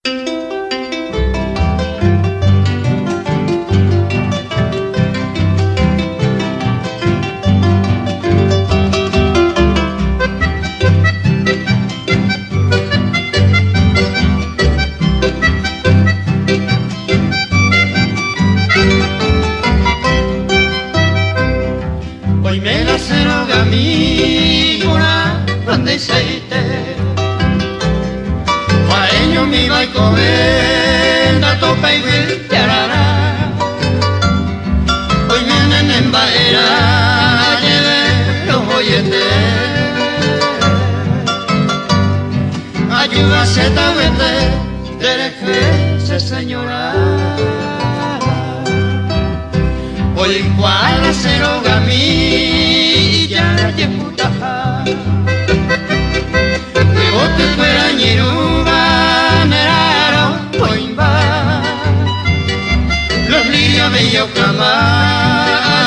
Hoy me la ceroga mi cura donde seite Faeño mi vai covenda topa y vil yarara Hoy me nenen baera lleve los boyete Ayuda se tabete dereje señora Hoy cual ceroga mi ya te puta De bote fuera ñeruba neraro poimba Los lirios bello clama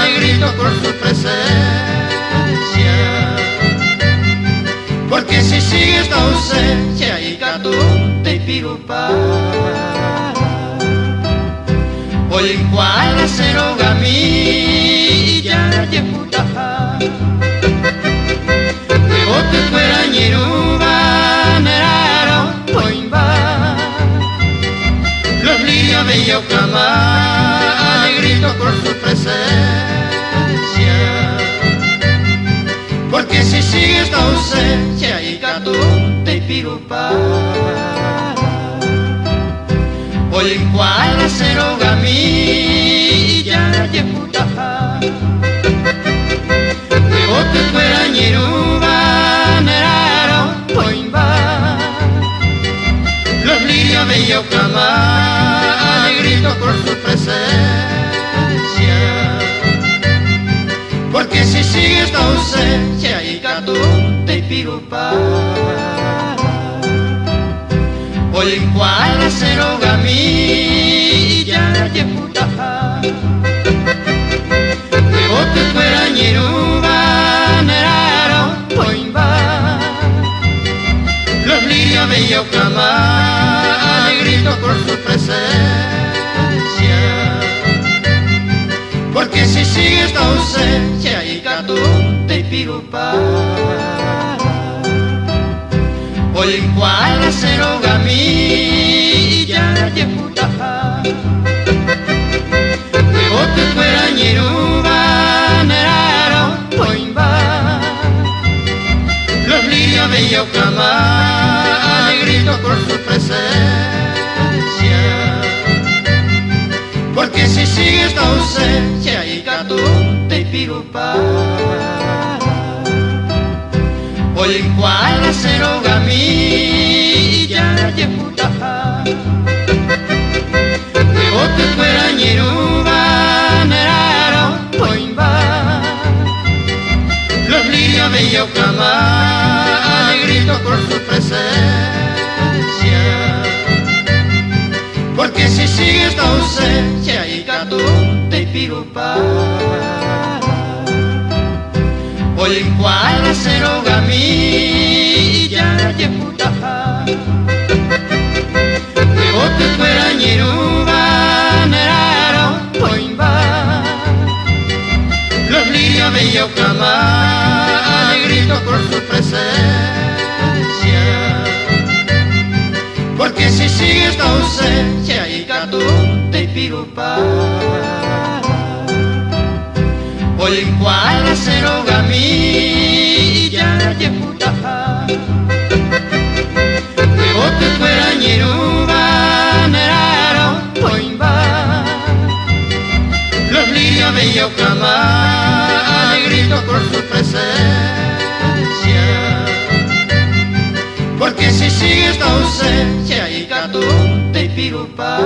alegrito por su presencia Porque si sigue esta ausencia y catunte y pirupa Hoy cual ceroga mi ya te puta De bote fuera ñeruba neraro poimba Los lirios bello clama alegrito por su presencia Porque si sigue esta ausencia y catunte y pirupa Hoy cual ceroga mi ya te puta De bote fuera ñeruba neraro poimba Los lirios bello clama alegrito por su presencia Porque si sigue esta ausencia y catunte y pirupa Hoy cual ceroga mi ya te puta De bote fuera ñeruba neraro poimba Los lirios bello clama alegrito por su presencia Porque si sigue esta ausencia y catunte y pirupa Hoy cual ceroga mi ya te puta De bote fuera ñeruba neraro poimba Los lirios bello clama alegrito por su presencia Porque si sigue esta ausencia y catunte y pirupa Hoy cual ceroga mi ya te puta De bote fuera ñeruba neraro poimba Los lirios bello clama alegrito por su presencia Porque si sigue esta ausencia y catunte y pirupa Hoy cual ceroga mi ya te puta De bote fuera ñeruba neraro poimba Los lirios bello clama alegrito por su presencia Porque si sigue esta ausencia y catunte y pirupa Hoy cual ceroga mi ya te puta De bote fuera ñeruba neraro poimba Los lirios bello clama alegrito por su presencia Porque si sigue esta ausencia y catunte y pirupa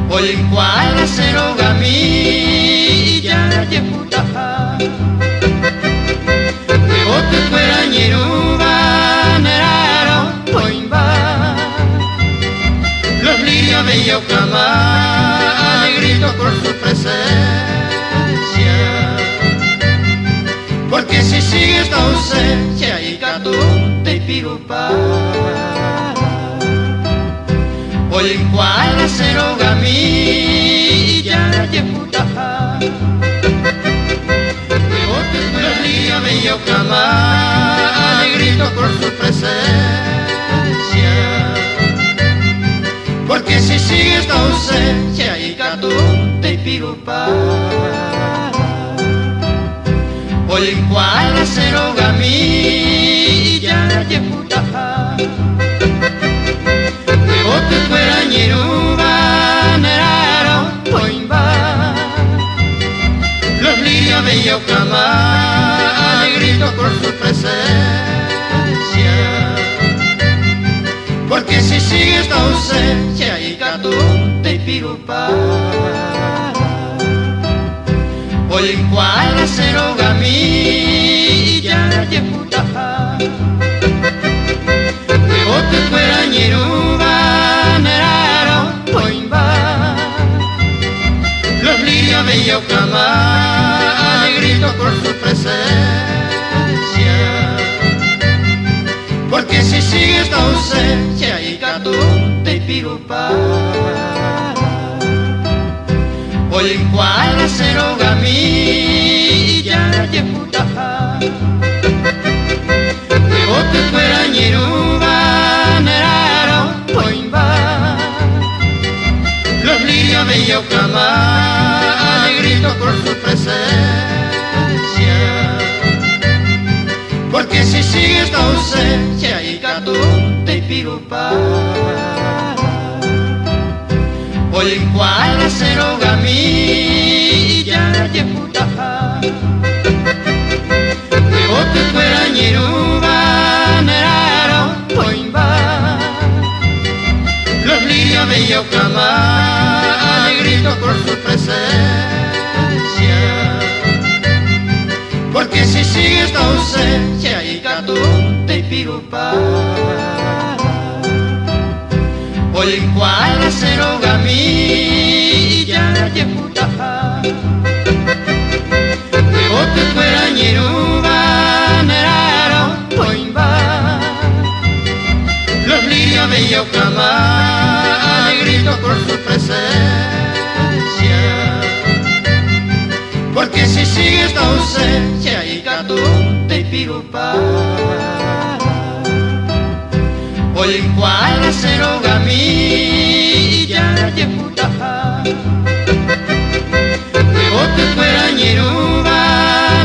Hoy cual ceroga mi ya te puta De bote fuera ñeruba neraro poimba Los lirios bello clama alegrito por su presencia Porque si sigue esta ausencia y catunte y pirupa Hoy cuadra cero gamí ya yeputa. Los días bello cama, alegrito por su presencia. Porque si sigue esta ausencia y catunte y pirupa. Hoy cuadra cero gamí ya yeputa. Ote fuera ñeruba, neraro, poimba. Los lirios bello cama, alegrito por su presencia. Porque si sigue esta ausencia y catunte y pirupa. Hoy cuadra cero gamí ya yeputa. Ote fuera ñeruba, neraro, poimba. Los lirios bello cama, alegrito por su presencia. Porque si sigue esta ausencia y catunte y pirupa. Hoy cuadra cero gamí ya yeputa. Ote fuera ñeruba, neraro, poimba. Los lirios bello cama, alegrito por su presencia. Porque si sigue esta ausencia y catunte y pirupa. Hoy cuadra cero gamí ya yeputa. Ote fuera ñeruba, neraro, poimba. Los lirios bello cama, alegrito por su presencia. Porque si sigue esta ausencia y catunte y pirupa. Hoy cuadra cero gamí ya yeputa. Ote fuera ñeruba, neraro, poimba. Los lirios bello cama, alegrito por su presencia. Porque si sigue esta ausencia y catunte y pirupa. Hoy cuadra cero gamí ya yeputa. Ote fuera ñeruba,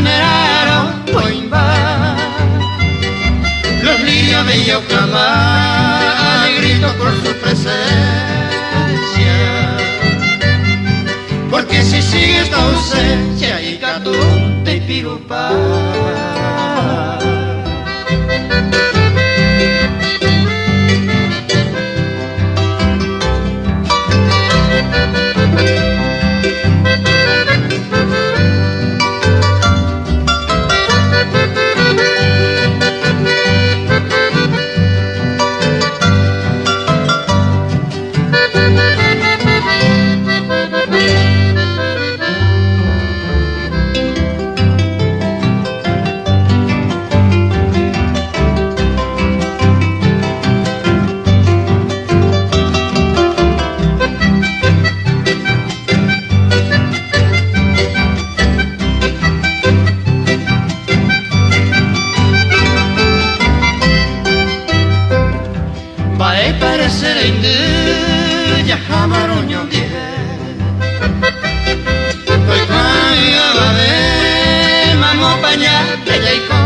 neraro, poimba. Los lirios bello cama, alegrito por su presencia. Porque si sigue esta ausencia y catunte y pirupa. Ya jamaroño dije, hoy cuando va a ver, mamá paña de laico,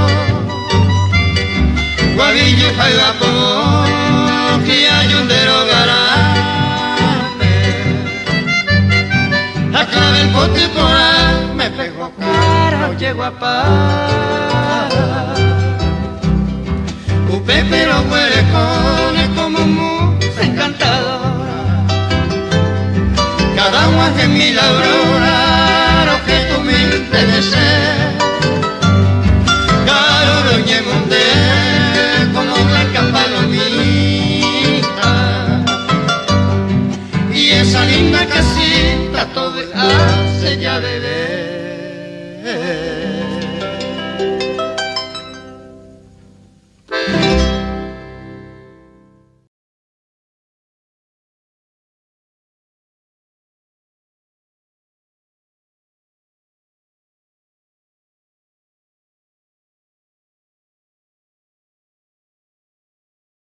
guavillo jaiba como que hay un derogarame, aclavé el pote por ahí, me pegó cara, llego a paz, Pepe lo huele con como muy encantado. Cada uno es milagro